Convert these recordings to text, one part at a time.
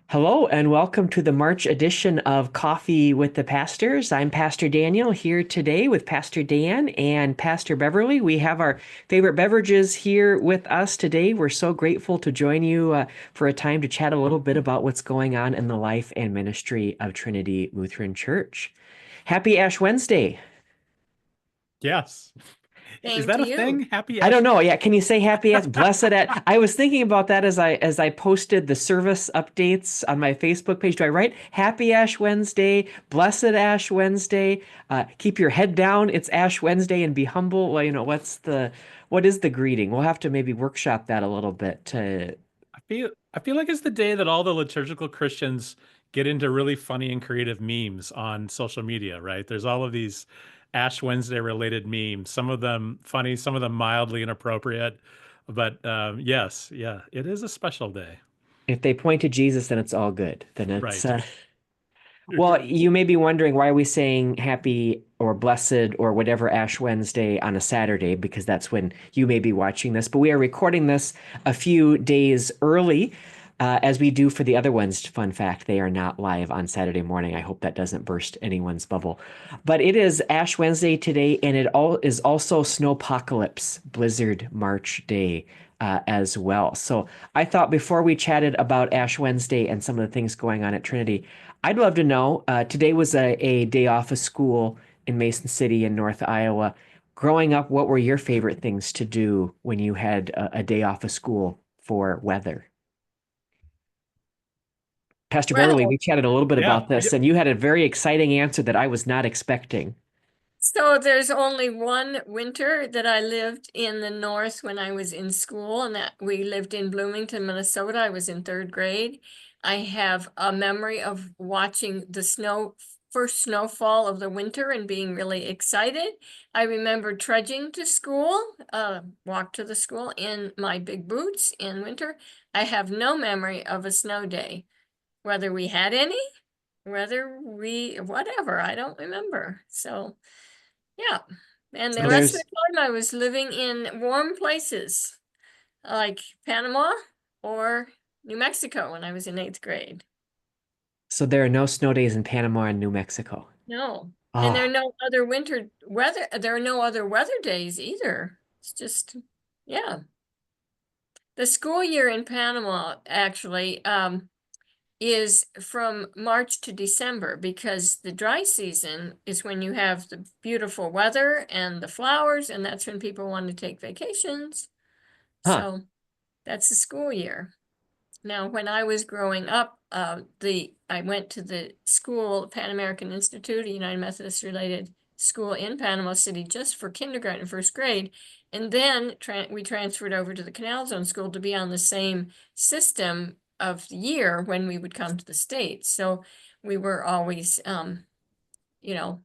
Hello and welcome to the March edition of Coffee with the Pastors. I'm Pastor Daniel here today with Pastor Dan and Pastor Beverly. We have our favorite beverages here with us today. We're so grateful to join you for a time to chat a little bit about what's going on in the life and ministry of Trinity Lutheran Church. Happy Ash Wednesday. Yes. Is Same that to a you. thing? Happy I Ash? don't know. Yeah, can you say happy Ash blessed at? I was thinking about that as I posted the service updates on my Facebook page. Do I write happy Ash Wednesday, blessed Ash Wednesday, keep your head down, it's Ash Wednesday and be humble? Well, what is the greeting? We'll have to maybe workshop that a little bit to I feel like it's the day that all the liturgical Christians get into really funny and creative memes on social media, right? There's all of these Ash Wednesday related memes, some of them funny, some of them mildly inappropriate. But yes, yeah, it is a special day. if they point to Jesus, then it's all good. Then it's Right. well, you may be wondering why are we saying happy or blessed or whatever Ash Wednesday on a Saturday, because that's when you may be watching this. But we are recording this a few days early, as we do for the other ones. Fun fact, they are not live on Saturday morning. I hope that doesn't burst anyone's bubble. But it is Ash Wednesday today, and it all is also Snowpocalypse, Blizzard March Day. As well. So I thought before we chatted about Ash Wednesday and some of the things going on at Trinity, I'd love to know. Today was a day off of school in Mason City in North Iowa. Growing up, what were your favorite things to do when you had a day off of school for weather? Pastor Beverly, Well, we chatted a little bit Yeah. about this, and you had a very exciting answer that I was not expecting. so there's only one winter that I lived in the north when I was in school, and that we lived in Bloomington, Minnesota. I was in third grade. I have a memory of watching the first snowfall of the winter and being really excited. I remember trudging to school, walk to the school in my big boots in winter. I have no memory of a snow day, whether we had any, whatever, I don't remember. So, yeah. And So the rest of there's the time I was living in warm places like Panama or New Mexico when I was in eighth grade. so there are no snow days in Panama and New Mexico. No. And Ah, there are no other weather days either. It's just, yeah. The school year in Panama actually, is from March to December, because the dry season is when you have the beautiful weather and the flowers, and that's when people want to take vacations. huh. So that's the school year. Now, when I was growing up, I went to the school, Pan American Institute, a United Methodist related school in Panama City, just for kindergarten and first grade. And then we transferred over to the Canal Zone School to be on the same system of the year when we would come to the States. So we were always, you know,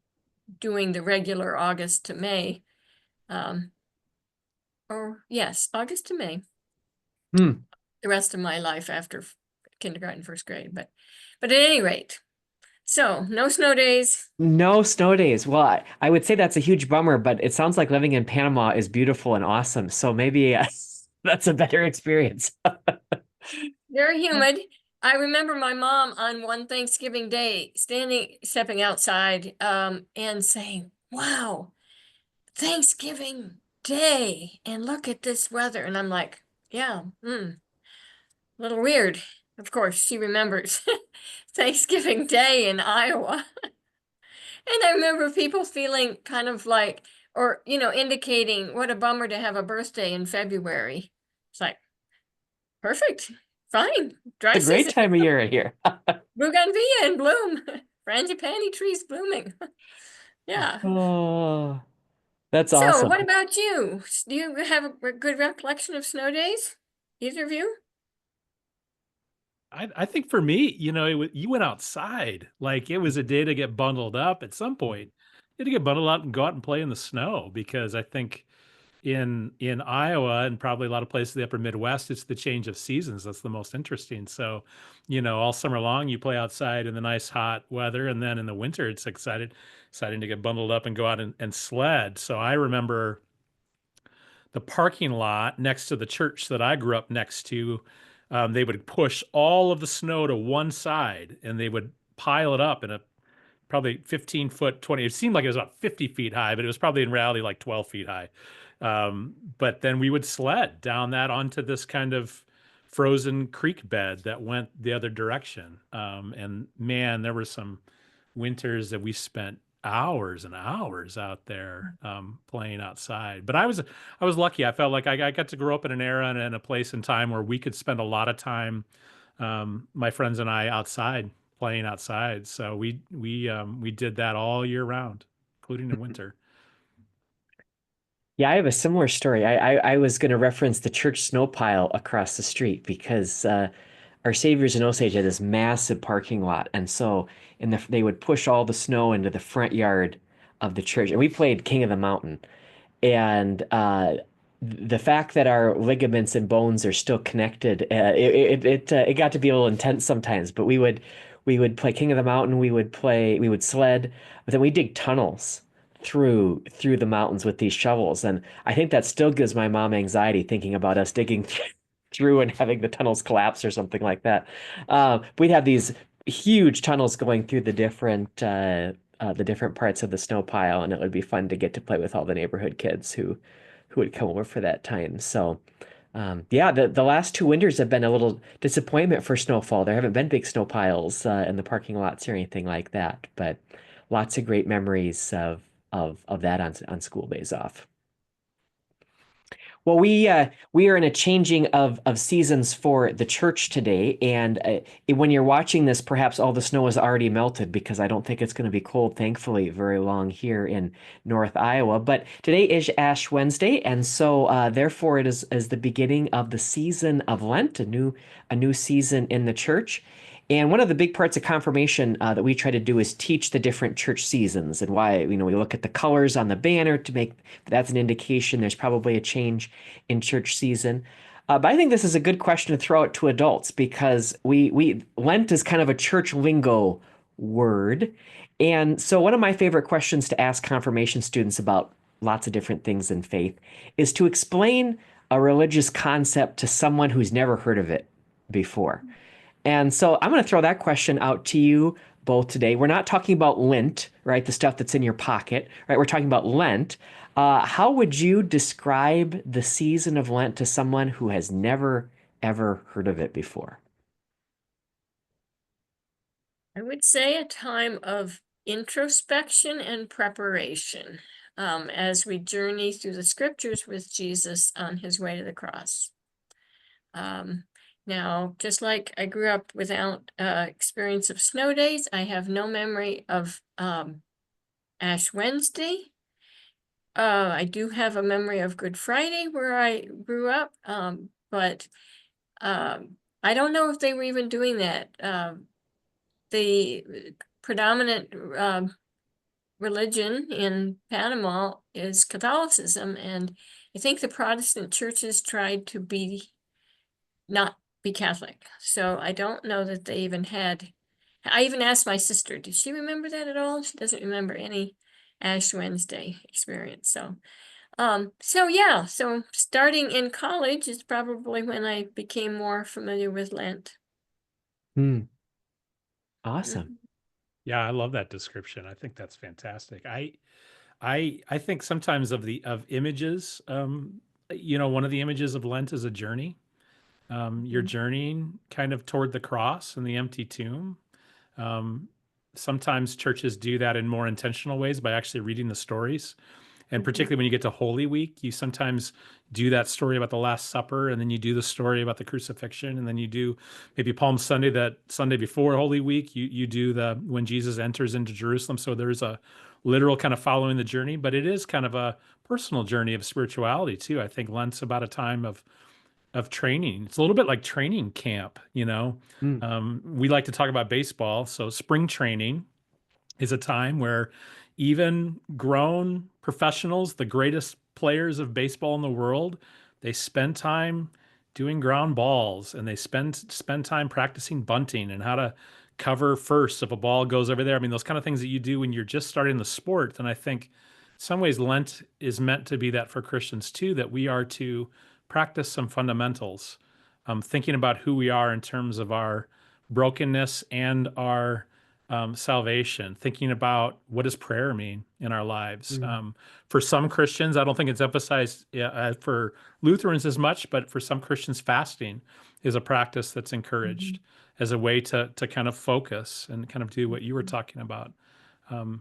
doing the regular August to May. Um, or yes, August to May, Hmm. the rest of my life after kindergarten, first grade. But at any rate, so no snow days. No snow days. Well, I would say that's a huge bummer, but it sounds like living in Panama is beautiful and awesome. So maybe that's a better experience. Very humid. I remember my mom on one Thanksgiving day stepping outside, and saying, "Wow, Thanksgiving Day, and look at this weather." And I'm like, "Yeah, a little weird." Of course, she remembers Thanksgiving Day in Iowa. And I remember people feeling kind of like, or, indicating what a bummer to have a birthday in February. It's like, perfect, fine, dry It's a great season, time of year here. bougainvillea in bloom, frangipani trees blooming. Yeah. Oh, that's So awesome. what about you? Do you have a good recollection of snow days? Either of you? I think for me, you went outside. Like it was a day to get bundled up at some point. You had to get bundled up and go out and play in the snow because I think in Iowa and probably a lot of places in the upper Midwest, it's the change of seasons that's the most interesting. So, all summer long you play outside in the nice hot weather, and then in the winter it's exciting to get bundled up and go out and sled. So I remember the parking lot next to the church that I grew up next to. they would push all of the snow to one side, and they would pile it up in a probably 15-foot, 20. It seemed like it was about 50 feet high, but it was probably in reality like 12 feet high. But then we would sled down that onto this kind of frozen creek bed that went the other direction. And man, there were some winters that we spent hours and hours out there playing outside. But I was lucky. I felt like I got to grow up in an era and in a place and time where we could spend a lot of time, my friends and I, outside, playing outside. So we did that all year round, including in winter. Yeah, I have a similar story. I was going to reference the church snow pile across the street because our Saviors in Osage had this massive parking lot, and so they would push all the snow into the front yard of the church, and we played King of the Mountain. And the fact that our ligaments and bones are still connected, it got to be a little intense sometimes. But we would play King of the Mountain, we would sled, but then we dig tunnels through the mountains with these shovels, and I think that still gives my mom anxiety thinking about us digging through and having the tunnels collapse or something like that. We'd have these huge tunnels going through the different parts of the snow pile, and it would be fun to get to play with all the neighborhood kids who would come over for that time. So, yeah, the last two winters have been a little disappointment for snowfall. There haven't been big snow piles in the parking lots or anything like that, but lots of great memories of that on school days off. Well, we are in a changing of seasons for the church today, and when you're watching this, perhaps all the snow is already melted because I don't think it's going to be cold, thankfully, very long here in North Iowa. But today is Ash Wednesday, and so therefore it is the beginning of the season of Lent, a new season in the church. And one of the big parts of confirmation that we try to do is teach the different church seasons and why, we look at the colors on the banner to make that's an indication there's probably a change in church season. But I think this is a good question to throw out to adults because we Lent is kind of a church lingo word. And so one of my favorite questions to ask confirmation students about lots of different things in faith is to explain a religious concept to someone who's never heard of it before. And so I'm going to throw that question out to you both today. We're not talking about Lent, right? The stuff that's in your pocket, right? We're talking about Lent. How would you describe the season of Lent to someone who has never, ever heard of it before? I would say a time of introspection and preparation as we journey through the scriptures with Jesus on his way to the cross. Now, just like I grew up without experience of snow days, I have no memory of Ash Wednesday. I do have a memory of Good Friday where I grew up, but I don't know if they were even doing that. The predominant religion in Panama is Catholicism, and I think the Protestant churches tried to not be Catholic. So I don't know that they even had. I even asked my sister, did she remember that at all? She doesn't remember any Ash Wednesday experience. So yeah, so starting in college is probably when I became more familiar with Lent. Awesome. Yeah, I love that description. I think that's fantastic. I think sometimes of images, one of the images of Lent is a journey. You're journeying kind of toward the cross and the empty tomb. Sometimes churches do that in more intentional ways by actually reading the stories. And particularly when you get to Holy Week, you sometimes do that story about the Last Supper, and then you do the story about the crucifixion, and then you do maybe Palm Sunday, that Sunday before Holy Week, you do when Jesus enters into Jerusalem. So there's a literal kind of following the journey, but it is kind of a personal journey of spirituality too. I think Lent's about a time of training. It's a little bit like training camp, We like to talk about baseball. So spring training is a time where even grown professionals, the greatest players of baseball in the world, they spend time doing ground balls, and they spend time practicing bunting and how to cover first if a ball goes over there. I mean, those kind of things that you do when you're just starting the sport. And I think in some ways Lent is meant to be that for Christians too, that we are to practice some fundamentals thinking about who we are in terms of our brokenness and our salvation, thinking about what does prayer mean in our lives. For some Christians, I don't think it's emphasized for Lutherans as much, but for some Christians, fasting is a practice that's encouraged as a way to kind of focus and kind of do what you were talking about,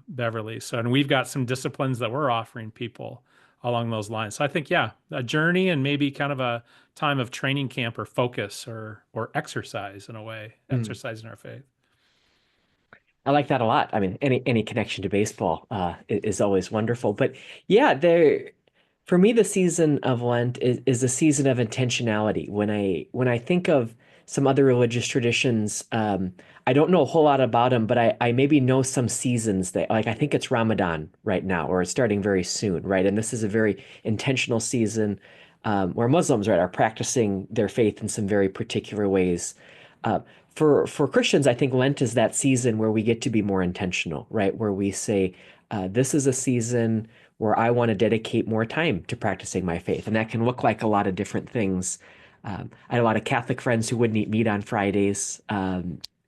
Beverly. So, and we've got some disciplines that we're offering people along those lines. So I think, yeah, a journey and maybe kind of a time of training camp or focus or exercise in a way, exercising our faith. I like that a lot. I mean, any connection to baseball is always wonderful. But yeah, for me, the season of Lent is a season of intentionality. When I think of some other religious traditions, I don't know a whole lot about them, but I maybe know some seasons that, like, I think it's Ramadan right now, or it's starting very soon, right? And this is a very intentional season where Muslims, right, are practicing their faith in some very particular ways. Uh, for Christians, I think Lent is that season where we get to be more intentional, right? Where we say, this is a season where I want to dedicate more time to practicing my faith. And that can look like a lot of different things. I had a lot of Catholic friends who wouldn't eat meat on Fridays,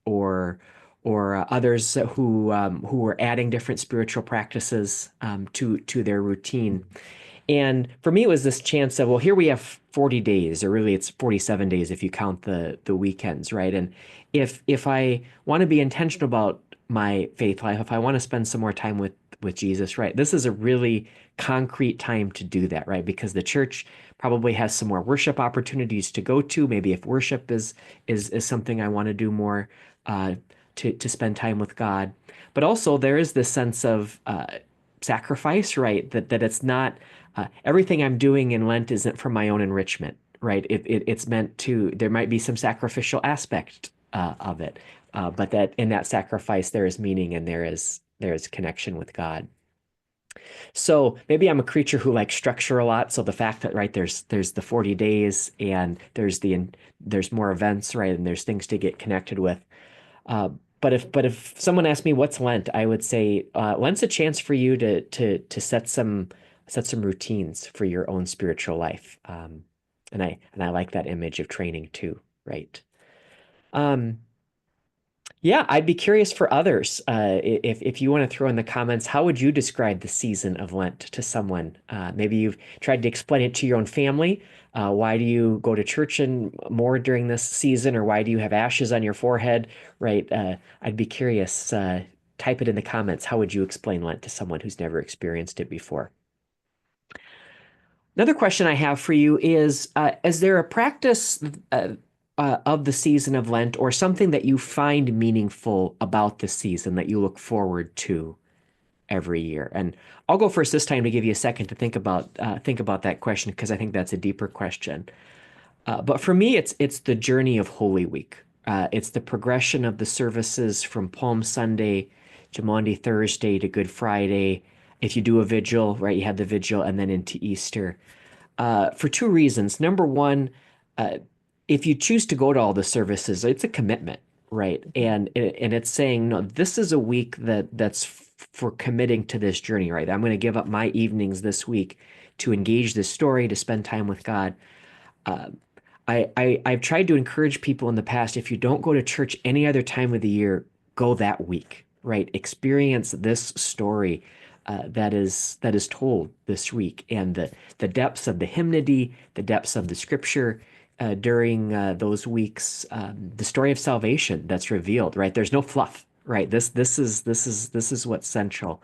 or others who were adding different spiritual practices to their routine. And for me, it was this chance of, well, here we have 40 days, or really it's 47 days if you count the weekends, right? And if I want to be intentional about my faith life, if I want to spend some more time with Jesus, right, this is a really concrete time to do that, right? Because the church probably has some more worship opportunities to go to. Maybe if worship is something I want to do more, to spend time with God. But also there is this sense of sacrifice, right? That it's not everything I'm doing in Lent isn't for my own enrichment, right? It's meant to, there might be some sacrificial aspect of it, but that in that sacrifice there is meaning and there is connection with God. So maybe I'm a creature who likes structure a lot. So the fact that, right, there's the 40 days and there's more events, right, and there's things to get connected with. Uh, but if someone asked me what's Lent, I would say Lent's a chance for you to set some routines for your own spiritual life. And I like that image of training too, right? Yeah, I'd be curious for others. If you want to throw in the comments, how would you describe the season of Lent to someone? Maybe you've tried to explain it to your own family. Why do you go to church and more during this season, or why do you have ashes on your forehead? Right? I'd be curious. Type it in the comments. How would you explain Lent to someone who's never experienced it before? Another question I have for you is there a practice of the season of Lent, or something that you find meaningful about the season that you look forward to every year? And I'll go first this time to give you a second to think about that question, because I think that's a deeper question. But for me, it's the journey of Holy Week. It's the progression of the services from Palm Sunday to Maundy Thursday to Good Friday. If you do a vigil, right, you have the vigil and then into Easter. For two reasons. Number one, if you choose to go to all the services, it's a commitment, right? And it's saying, no, this is a week that's for committing to this journey, right? I'm going to give up my evenings this week to engage this story, to spend time with God. I've tried to encourage people in the past, if you don't go to church any other time of the year, go that week, right? Experience this story that is told this week, and the depths of the hymnody, the depths of the scripture during those weeks, the story of salvation that's revealed, right? There's no fluff, right? This is what's central.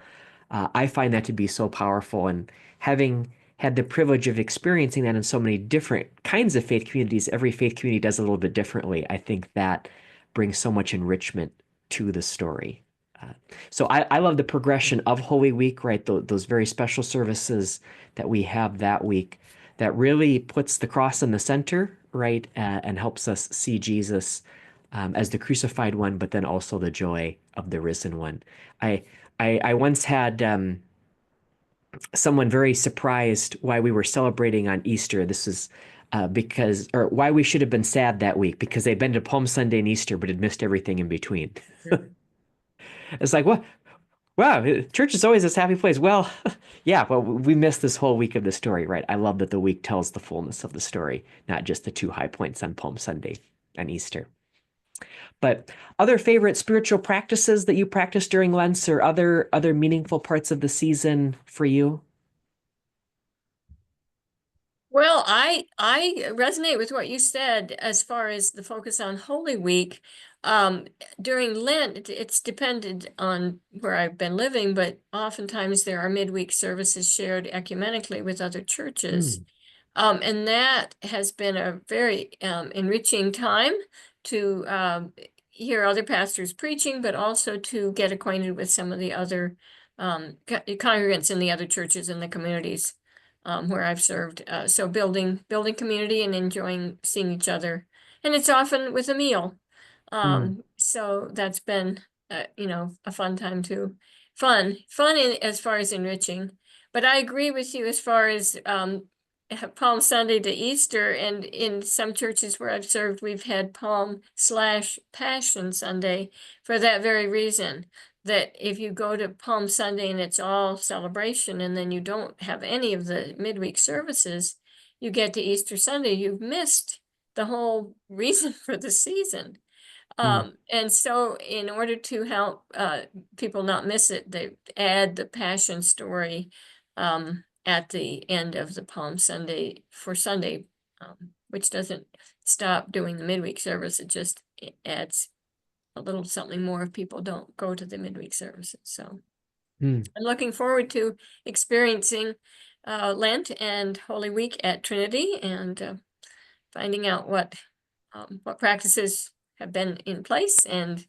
I find that to be so powerful, and having had the privilege of experiencing that in so many different kinds of faith communities, every faith community does a little bit differently. I think that brings so much enrichment to the story. So I love the progression of Holy Week, right? Those very special services that we have that week that really puts the cross in the center, right? And helps us see Jesus as the crucified one, but then also the joy of the risen one. I once had someone very surprised why we were celebrating on Easter. This is or why we should have been sad that week, because they'd been to Palm Sunday and Easter, but had missed everything in between. It's like, what Wow, church is always this happy place. Well, yeah, well, we missed this whole week of the story, right? I love that the week tells the fullness of the story, not just the two high points on Palm Sunday and Easter. But other favorite spiritual practices that you practice during Lent or other meaningful parts of the season for you? Well, I resonate with what you said as far as the focus on Holy Week. Um, During Lent, it's dependent on where I've been living, but oftentimes there are midweek services shared ecumenically with other churches. Mm, And that has been a very enriching time to hear other pastors preaching, but also to get acquainted with some of the other congregants in the other churches in the communities where I've served. So building community and enjoying seeing each other, and it's often with a meal. mm, So that's been a fun time too. Fun as far as enriching. But I agree with you as far as Palm Sunday to Easter, and in some churches where I've served, we've had Palm/Passion Sunday for that very reason. That if you go to Palm Sunday and it's all celebration, and then you don't have any of the midweek services, you get to Easter Sunday, you've missed the whole reason for the season. mm, And so in order to help people not miss it, they add the Passion story at the end of the Palm Sunday for Sunday, which doesn't stop doing the midweek service. It adds a little something more if people don't go to the midweek services. So mm. I'm looking forward to experiencing Lent and Holy Week at Trinity, and finding out what practices have been in place, and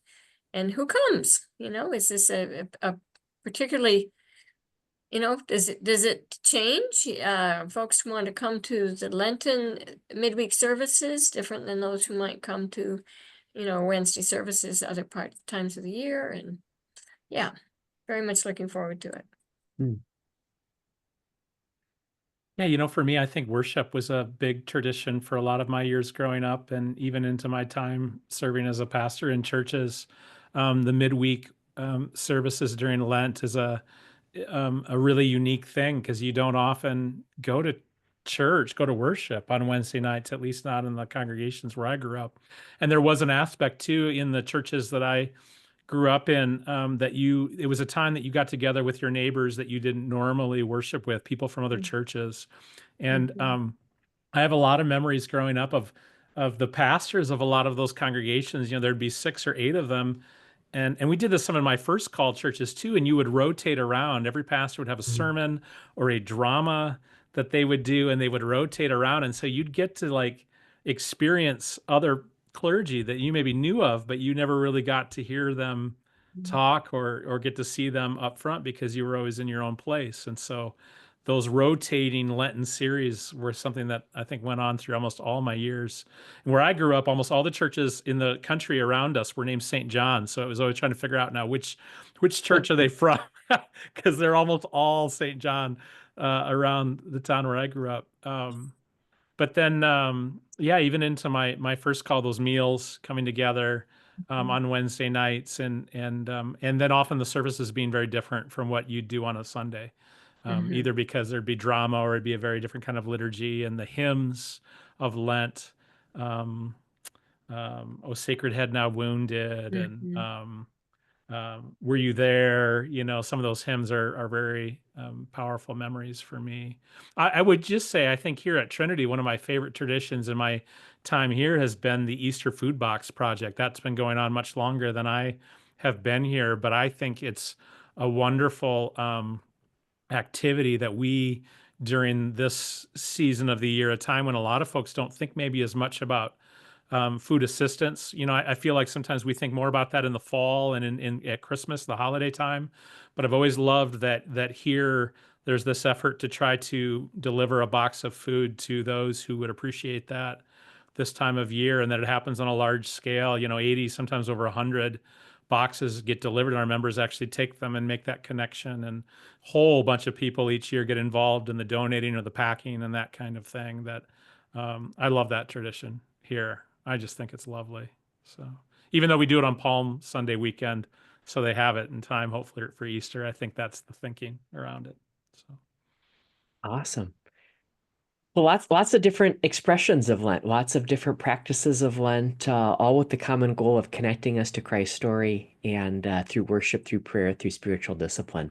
who comes. Is this a particularly, does it change? Folks who want to come to the Lenten midweek services different than those who might come to, Wednesday services other times of the year. And yeah, very much looking forward to it. Mm. Yeah, for me, I think worship was a big tradition for a lot of my years growing up and even into my time serving as a pastor in churches. The midweek services during Lent is a really unique thing because you don't often go to church, go to worship on Wednesday nights, at least not in the congregations where I grew up. And there was an aspect too in the churches that I grew up in, that it was a time that you got together with your neighbors that you didn't normally worship with, people from other churches. And Mhm. I have a lot of memories growing up of the pastors of a lot of those congregations. There'd be 6 or 8 of them. And we did this some of my first call churches too, and you would rotate around. Every pastor would have a Mm. sermon or a drama that they would do, and they would rotate around. And so you'd get to like experience other clergy that you maybe knew of, but you never really got to hear them talk or get to see them up front because you were always in your own place. And so those rotating Lenten series were something that I think went on through almost all my years. And where I grew up, almost all the churches in the country around us were named St. John. So it was always trying to figure out now which church are they from, because they're almost all St. John around the town where I grew up. But then, yeah, even into my first call, those meals coming together on Wednesday nights, and then often the services being very different from what you do on a Sunday, Mhm. either because there'd be drama or it'd be a very different kind of liturgy, and the hymns of Lent, um, "O Sacred Head Now Wounded," and Mhm. "Were You There?" Some of those hymns are very powerful memories for me. I would just say, I think here at Trinity, one of my favorite traditions in my time here has been the Easter Food Box Project. That's been going on much longer than I have been here, but I think it's a wonderful activity that we, during this season of the year, a time when a lot of folks don't think maybe as much about food assistance. I feel like sometimes we think more about that in the fall and at Christmas, the holiday time. But I've always loved that here there's this effort to try to deliver a box of food to those who would appreciate that this time of year, and that it happens on a large scale. 80, sometimes over 100 boxes get delivered, and our members actually take them and make that connection. And a whole bunch of people each year get involved in the donating or the packing and that kind of thing. That I love that tradition here. I just think it's lovely. So even though we do it on Palm Sunday weekend, so they have it in time, hopefully for Easter. I think that's the thinking around it. So. Awesome. Well, lots of different expressions of Lent, lots of different practices of Lent, all with the common goal of connecting us to Christ's story and through worship, through prayer, through spiritual discipline.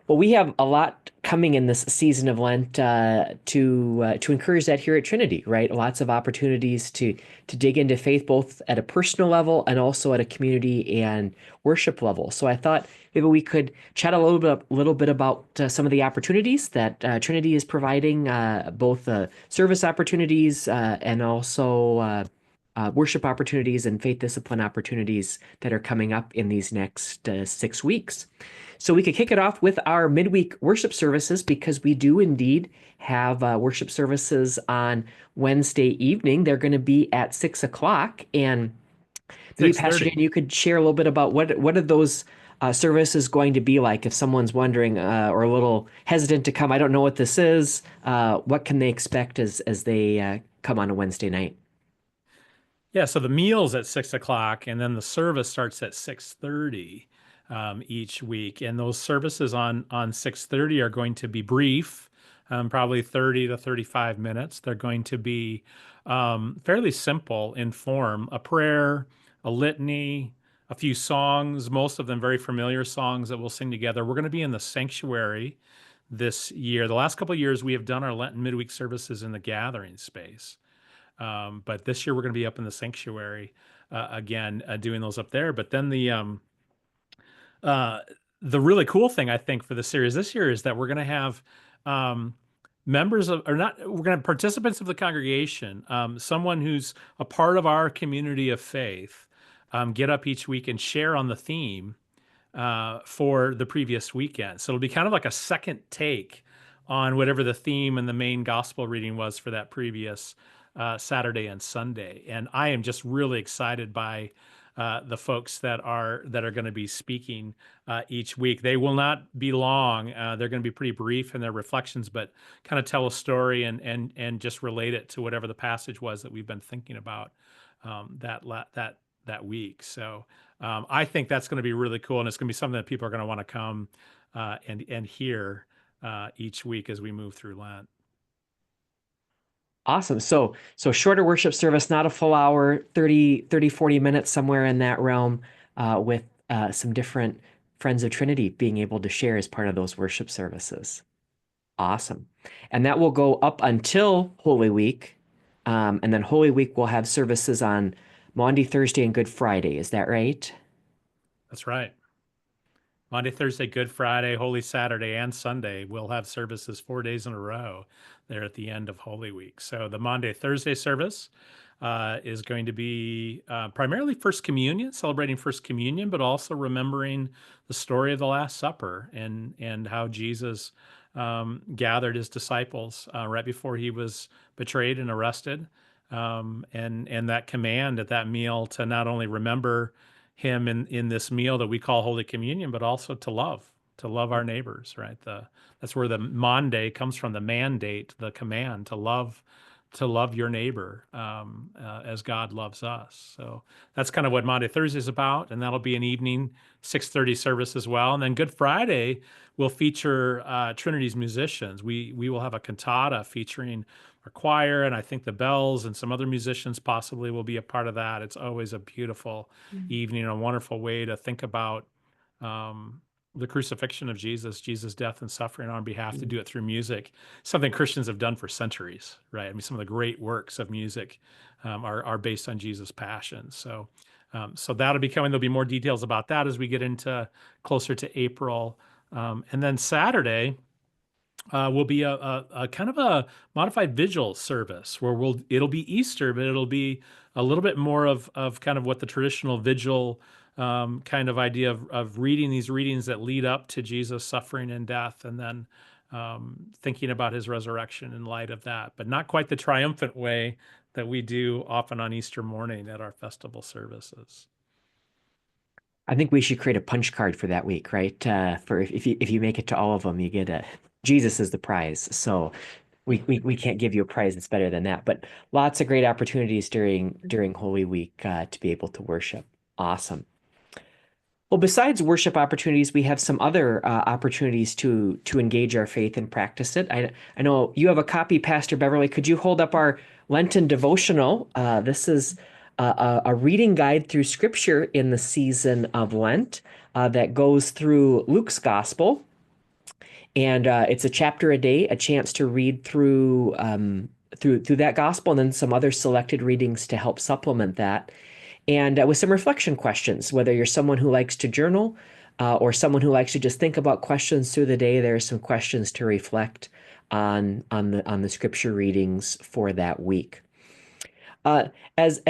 Well, we have a lot coming in this season of Lent to encourage that here at Trinity, right? Lots of opportunities to dig into faith, both at a personal level and also at a community and worship level. So I thought maybe we could chat a little bit about some of the opportunities that Trinity is providing, both service opportunities and also worship opportunities and faith discipline opportunities that are coming up in these next 6 weeks. So we could kick it off with our midweek worship services because we do indeed have worship services on Wednesday evening. They're going to be at 6 o'clock. And maybe Pastor 6:30. Dan, you could share a little bit about what are those services going to be like if someone's wondering or a little hesitant to come. I don't know what this is. What can they expect as they come on a Wednesday night? Yeah, so the meal's at 6 o'clock, and then the service starts at 6:30 each week. And those services on 6:30 are going to be brief, probably 30 to 35 minutes. They're going to be fairly simple in form: a prayer, a litany, a few songs, most of them very familiar songs that we'll sing together. We're going to be in the sanctuary this year. The last couple of years, we have done our Lenten midweek services in the gathering space. But this year we're going to be up in the sanctuary again, doing those up there. But then uh, the really cool thing I think for the series this year is that we're going to have um, members of, or not, we're going to have participants of the congregation, someone who's a part of our community of faith, get up each week and share on the theme for the previous weekend. So it'll be kind of like a second take on whatever the theme and the main gospel reading was for that previous Saturday and Sunday. And I am just really excited by the folks that are going to be speaking each week. They will not be long. They're going to be pretty brief in their reflections, but kind of tell a story and just relate it to whatever the passage was that we've been thinking about that week. So I think that's going to be really cool, and it's going to be something that people are going to want to come and hear each week as we move through Lent. Awesome. So shorter worship service, not a full hour, 40 minutes, somewhere in that realm, with some different friends of Trinity being able to share as part of those worship services. Awesome. And that will go up until Holy Week. And then Holy Week will have services on Maundy, Thursday, and Good Friday. Is that right? That's right. Monday, Thursday, Good Friday, Holy Saturday, and Sunday, we'll have services 4 days in a row there at the end of Holy Week. So the Monday, Thursday service is going to be primarily First Communion, celebrating First Communion, but also remembering the story of the Last Supper and how Jesus gathered his disciples right before he was betrayed and arrested. And that command at that meal to not only remember him in this meal that we call Holy Communion, but also to love our neighbors, right? That's where the Monday comes from, the mandate, the command to love your neighbor as God loves us. So that's kind of what Maundy Thursday is about, and that'll be an evening 6:30 service as well. And then Good Friday will feature Trinity's musicians. We will have a cantata featuring our choir, and I think the bells and some other musicians possibly will be a part of that. It's always a beautiful evening, a wonderful way to think about the crucifixion of Jesus' death and suffering on our behalf, to do it through music, something Christians have done for centuries, right? I mean, some of the great works of music are based on Jesus' passion. So that'll be coming. There'll be more details about that as we get into closer to April. And then Saturday will be a kind of a modified vigil service where it'll be Easter, but it'll be a little bit more of kind of what the traditional vigil kind of idea of reading these readings that lead up to Jesus' suffering and death, and then thinking about his resurrection in light of that, but not quite the triumphant way that we do often on Easter morning at our festival services. I think we should create a punch card for that week, right? For if you make it to all of them, you get Jesus is the prize. So we can't give you a prize that's better than that. But lots of great opportunities during Holy Week to be able to worship. Awesome. Well, besides worship opportunities, we have some other opportunities to engage our faith and practice it. I know you have a copy, Pastor Beverly. Could you hold up our Lenten devotional? This is a reading guide through Scripture in the season of Lent that goes through Luke's Gospel, and it's a chapter a day, a chance to read through that gospel, and then some other selected readings to help supplement that and with some reflection questions. Whether you're someone who likes to journal or someone who likes to just think about questions through the day, there are some questions to reflect on the scripture readings for that week. Uh, as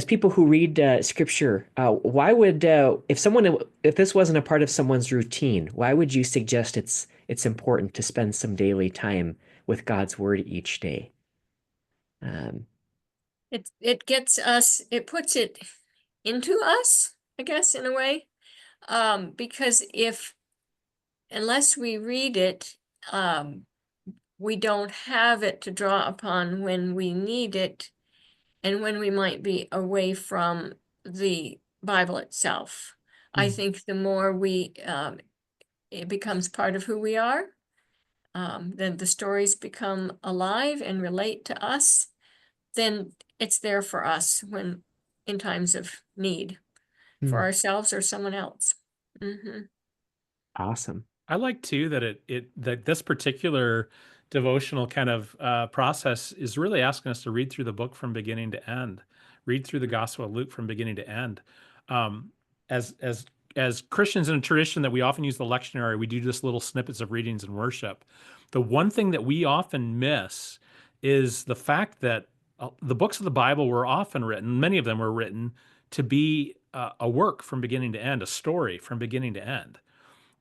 people who read scripture, why would if this wasn't a part of someone's routine, why would you suggest it's important to spend some daily time with God's word each day? It gets us, it puts it into us, I guess, in a way. Because unless we read it, we don't have it to draw upon when we need it and when we might be away from the Bible itself. I think the more it becomes part of who we are, then the stories become alive and relate to us, then it's there for us when in times of need for ourselves or someone else. Awesome. I like too that that this particular devotional kind of process is really asking us to read through the book from beginning to end, read through the Gospel of Luke from beginning to end. As as Christians in a tradition that we often use the lectionary, we do just little snippets of readings and worship. The one thing that we often miss is the fact that the books of the Bible were often written, many of them were written to be a work from beginning to end, a story from beginning to end.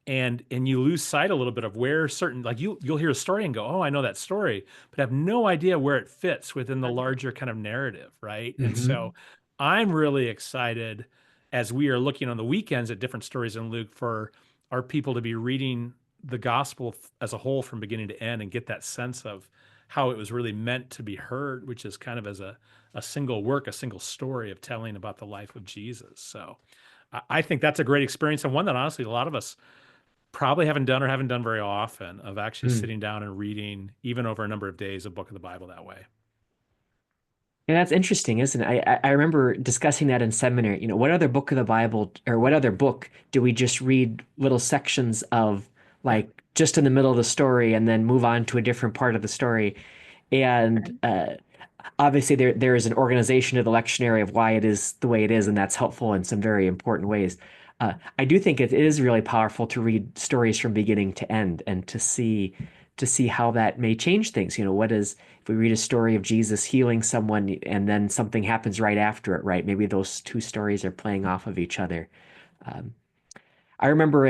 And you lose sight a little bit of where certain, like you'll hear a story and go, oh, I know that story, but have no idea where it fits within the larger kind of narrative, right? And so I'm really excited as we are looking on the weekends at different stories in Luke for our people to be reading the gospel as a whole from beginning to end and get that sense of how it was really meant to be heard, which is kind of as a single work, a single story of telling about the life of Jesus. So I think that's a great experience, and one that honestly a lot of us probably haven't done very often, of actually sitting down and reading, even over a number of days, a book of the Bible that way. And that's interesting, isn't it? I remember discussing that in seminary. What other book of the Bible or what other book do we just read little sections of, like just in the middle of the story and then move on to a different part of the story? And obviously there is an organization of the lectionary of why it is the way it is, and that's helpful in some very important ways. I do think it is really powerful to read stories from beginning to end and to see how that may change things. What is if we read a story of Jesus healing someone and then something happens right after it, right? Maybe those two stories are playing off of each other. I remember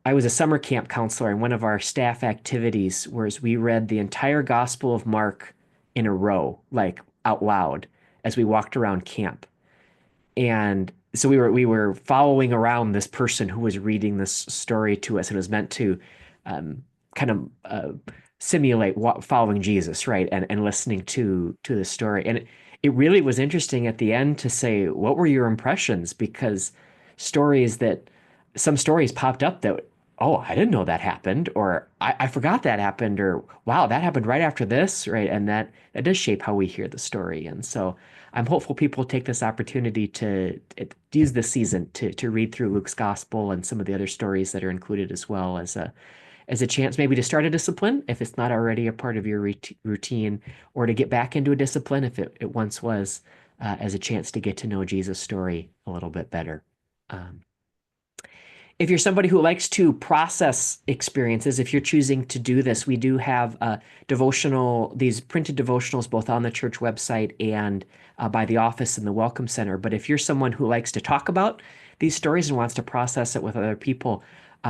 I was a summer camp counselor, and one of our staff activities was we read the entire Gospel of Mark in a row, like out loud, as we walked around camp. And so we were following around this person who was reading this story to us. It was meant to kind of simulate following Jesus, right? And listening to the story. And it really was interesting at the end to say, what were your impressions? Because some stories popped up that, oh, I didn't know that happened, or I forgot that happened, or wow, that happened right after this, right? And that does shape how we hear the story. And so I'm hopeful people take this opportunity to use this season to read through Luke's gospel and some of the other stories that are included as well as a chance maybe to start a discipline if it's not already a part of your routine, or to get back into a discipline if it once was, as a chance to get to know Jesus' story a little bit better. If you're somebody who likes to process experiences, if you're choosing to do this, we do have these printed devotionals both on the church website and by the office in the Welcome Center. But if you're someone who likes to talk about these stories and wants to process it with other people,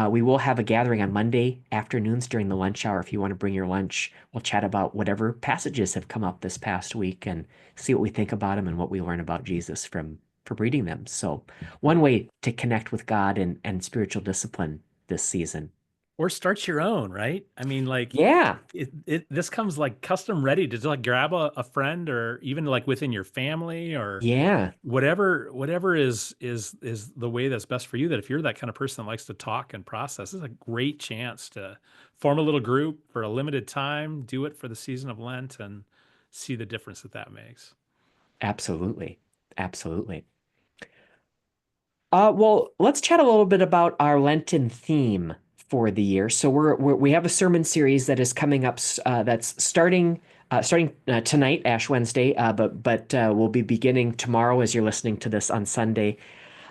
we will have a gathering on Monday afternoons during the lunch hour. If you want to bring your lunch, we'll chat about whatever passages have come up this past week and see what we think about them and what we learn about Jesus from reading them. So one way to connect with God and spiritual discipline this season. or start your own, right? I mean, like Yeah. this comes like custom ready to like grab a friend or even like within your family or Yeah. whatever is the way that's best for you. That if you're that kind of person that likes to talk and process, this is a great chance to form a little group for a limited time, do it for the season of Lent, and see the difference that that makes. Absolutely. Absolutely. Well, let's chat a little bit about our Lenten theme for the year. So we have a sermon series that is coming up. That's starting tonight, Ash Wednesday. But we'll be beginning tomorrow as you're listening to this on Sunday.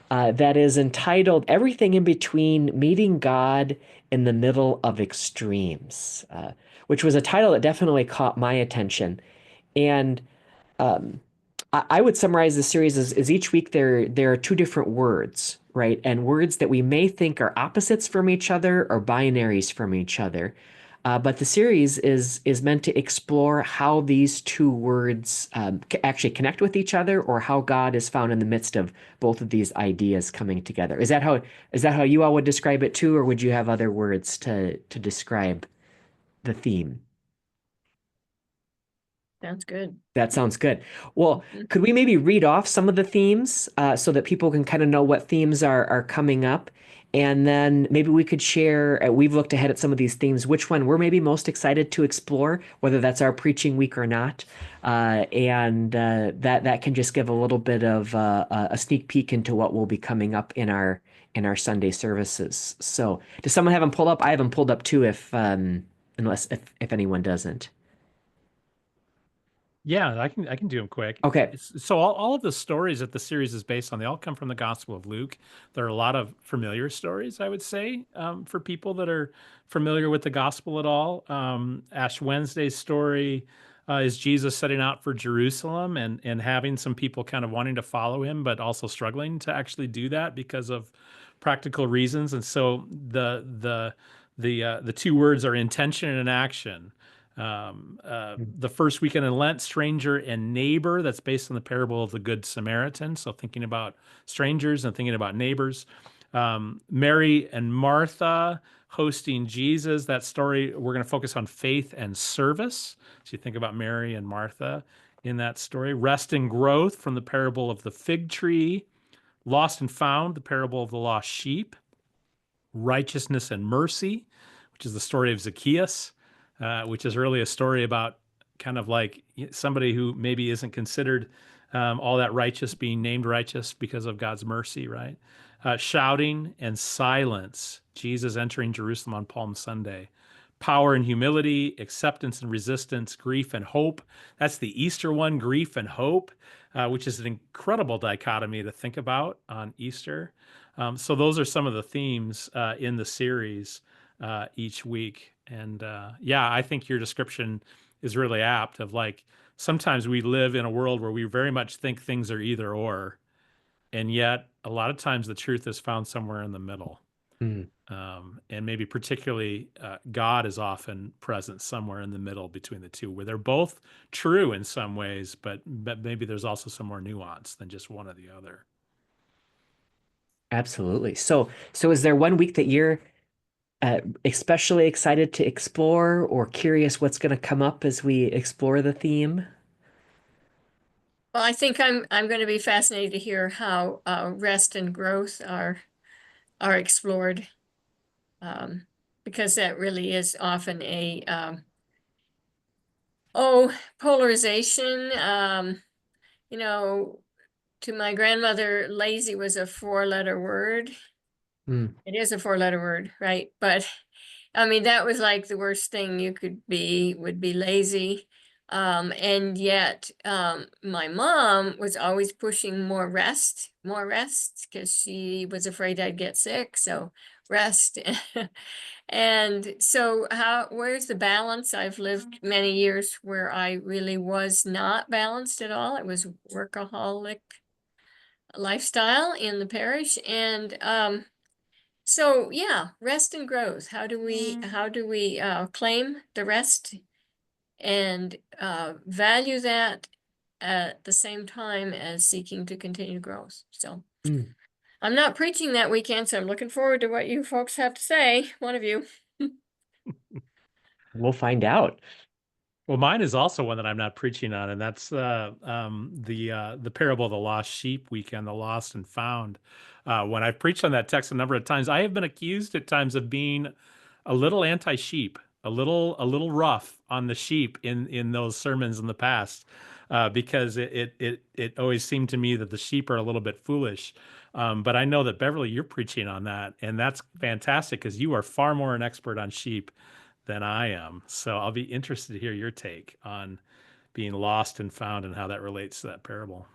That is entitled "Everything in Between: Meeting God in the Middle of Extremes," which was a title that definitely caught my attention. And um, I would summarize the series as each week there are two different words, right? And words that we may think are opposites from each other or binaries from each other. But the series is meant to explore how these two words actually connect with each other, or how God is found in the midst of both of these ideas coming together. Is that how you all would describe it too, or would you have other words to describe the theme? Sounds good. That sounds good. Well, Mhm. could we maybe read off some of the themes so that people can kind of know what themes are coming up? And then maybe we could share, we've looked ahead at some of these themes, which one we're maybe most excited to explore, whether that's our preaching week or not. And that can just give a little bit of a sneak peek into what will be coming up in our Sunday services. So, does someone have them pulled up? I have them pulled up too, unless if anyone doesn't. Yeah, I can do them quick. Okay. So all of the stories that the series is based on, they all come from the Gospel of Luke. There are a lot of familiar stories, I would say, for people that are familiar with the Gospel at all. Ash Wednesday's story is Jesus setting out for Jerusalem and having some people kind of wanting to follow him, but also struggling to actually do that because of practical reasons. And so the two words are intention and action. The first weekend in Lent, stranger and neighbor, that's based on the parable of the Good Samaritan. So thinking about strangers and thinking about neighbors. Mary and Martha hosting Jesus. That story, we're going to focus on faith and service. So you think about Mary and Martha in that story. Rest and growth from the parable of the fig tree. Lost and found, the parable of the lost sheep. Righteousness and mercy, which is the story of Zacchaeus, which is really a story about kind of like somebody who maybe isn't considered all that righteous being named righteous because of God's mercy, right? Shouting and silence, Jesus entering Jerusalem on Palm Sunday. Power and humility, acceptance and resistance, grief and hope. That's the Easter one, grief and hope, which is an incredible dichotomy to think about on Easter. So those are some of the themes in the series each week. And yeah, I think your description is really apt of like, sometimes we live in a world where we very much think things are either or, and yet a lot of times the truth is found somewhere in the middle. Mm. And maybe particularly God is often present somewhere in the middle between the two, where they're both true in some ways, but maybe there's also some more nuance than just one or the other. Absolutely. So is there one week that you're especially excited to explore or curious what's going to come up as we explore the theme? Well, I think I'm going to be fascinated to hear how rest and growth are explored, because that really is often a polarization. You know, to my grandmother, lazy was a four-letter word. Mm. It is a four-letter word, right? But I mean, that was like the worst thing you could be, would be lazy. And yet, my mom was always pushing more rest, because she was afraid I'd get sick. So rest. And so where's the balance? I've lived many years where I really was not balanced at all. It was workaholic lifestyle in the parish. And so yeah, rest and growth. How do we claim the rest and value that at the same time as seeking to continue growth? So Mm. I'm not preaching that weekend, so I'm looking forward to what you folks have to say, one of you. We'll find out. Well, mine is also one that I'm not preaching on, and that's the parable of the lost sheep weekend, the lost and found. When I've preached on that text a number of times, I have been accused at times of being a little anti-sheep, a little rough on the sheep in those sermons in the past, because it always seemed to me that the sheep are a little bit foolish. But I know that Beverly, you're preaching on that, and that's fantastic because you are far more an expert on sheep than I am. So I'll be interested to hear your take on being lost and found and how that relates to that parable.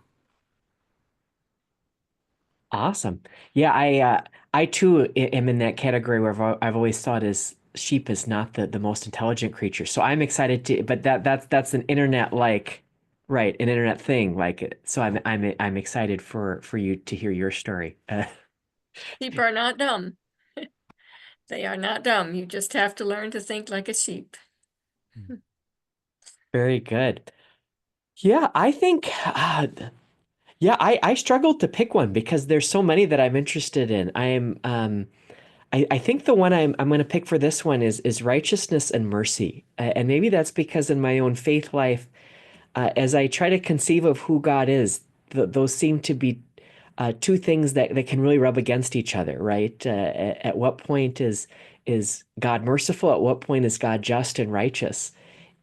Awesome. Yeah, I too am in that category where I've always thought is sheep is not the most intelligent creature. So I'm excited to, but that's an internet like, right, an internet thing like. So I'm excited for you to hear your story. Sheep are not dumb. They are not dumb. You just have to learn to think like a sheep. Very good. Yeah, I think yeah, I struggled to pick one because there's so many that I'm interested in. I think the one I'm going to pick for this one is righteousness and mercy. And maybe that's because in my own faith life, as I try to conceive of who God is, those seem to be two things that can really rub against each other, right? At what point is God merciful? At what point is God just and righteous?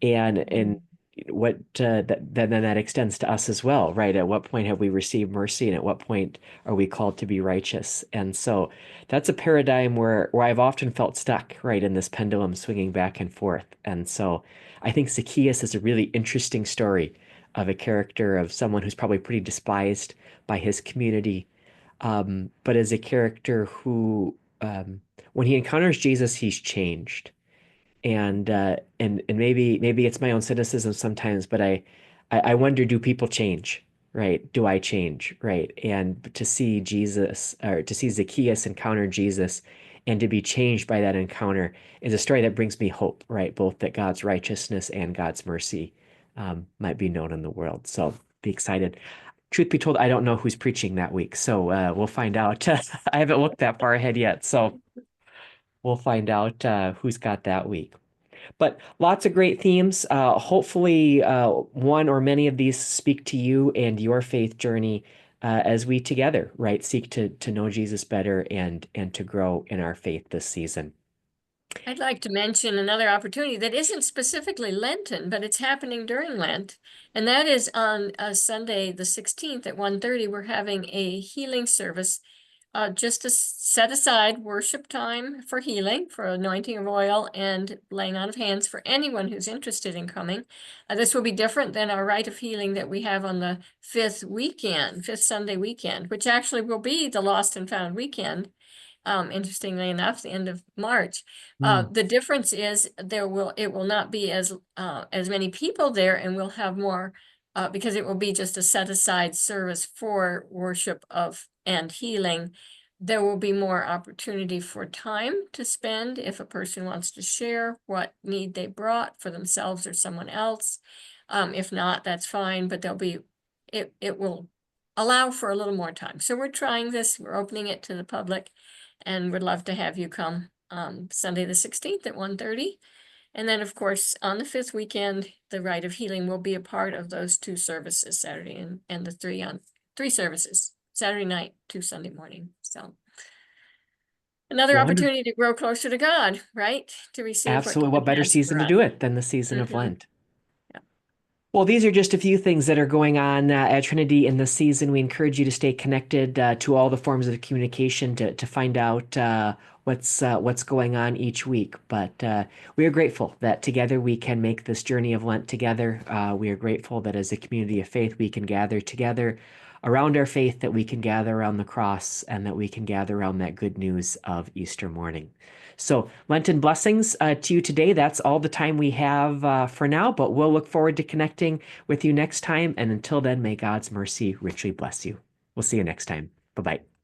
And what then that extends to us as well, right? At what point have we received mercy, and at what point are we called to be righteous? And so that's a paradigm where I've often felt stuck, right, in this pendulum swinging back and forth. And so I think Zacchaeus is a really interesting story of a character of someone who's probably pretty despised by his community, but as a character who, when he encounters Jesus, he's changed. And maybe it's my own cynicism sometimes, but I wonder, do people change? Right? Do I change? Right? And to see Jesus or to see Zacchaeus encounter Jesus and to be changed by that encounter is a story that brings me hope, right? Both that God's righteousness and God's mercy might be known in the world. So be excited. Truth be told, I don't know who's preaching that week, so we'll find out. I haven't looked that far ahead yet, so we'll find out who's got that week. But lots of great themes. Hopefully, one or many of these speak to you and your faith journey as we together, right, seek to know Jesus better and to grow in our faith this season. I'd like to mention another opportunity that isn't specifically Lenten, but it's happening during Lent. And that is on Sunday, the 16th at 1:30, we're having a healing service just to set aside worship time for healing, for anointing of oil and laying on of hands for anyone who's interested in coming. This will be different than our rite of healing that we have on the fifth Sunday weekend, which actually will be the Lost and Found weekend. Interestingly enough, the end of March. The difference is it will not be as many people there, and we'll have more because it will be just a set aside service for worship of and healing. There will be more opportunity for time to spend if a person wants to share what need they brought for themselves or someone else. If not, that's fine, but it will allow for a little more time. So we're trying this, we're opening it to the public, and would love to have you come Sunday the 16th at 1:30. And then, of course, on the fifth weekend, the rite of healing will be a part of those two services, Saturday and the three services, Saturday night to Sunday morning. So another Wonderful. opportunity to grow closer to God, right? To receive Absolutely. What God better has season for to us. do it than the season of Mhm. Lent? Yeah. Well, these are just a few things that are going on at Trinity in this season. We encourage you to stay connected to all the forms of communication to find out what's going on each week. But we are grateful that together we can make this journey of Lent together. We are grateful that as a community of faith we can gather together around our faith, that we can gather around the cross, and that we can gather around that good news of Easter morning. So, Lenten blessings to you today. That's all the time we have for now, but we'll look forward to connecting with you next time. And until then, may God's mercy richly bless you. We'll see you next time. Bye bye.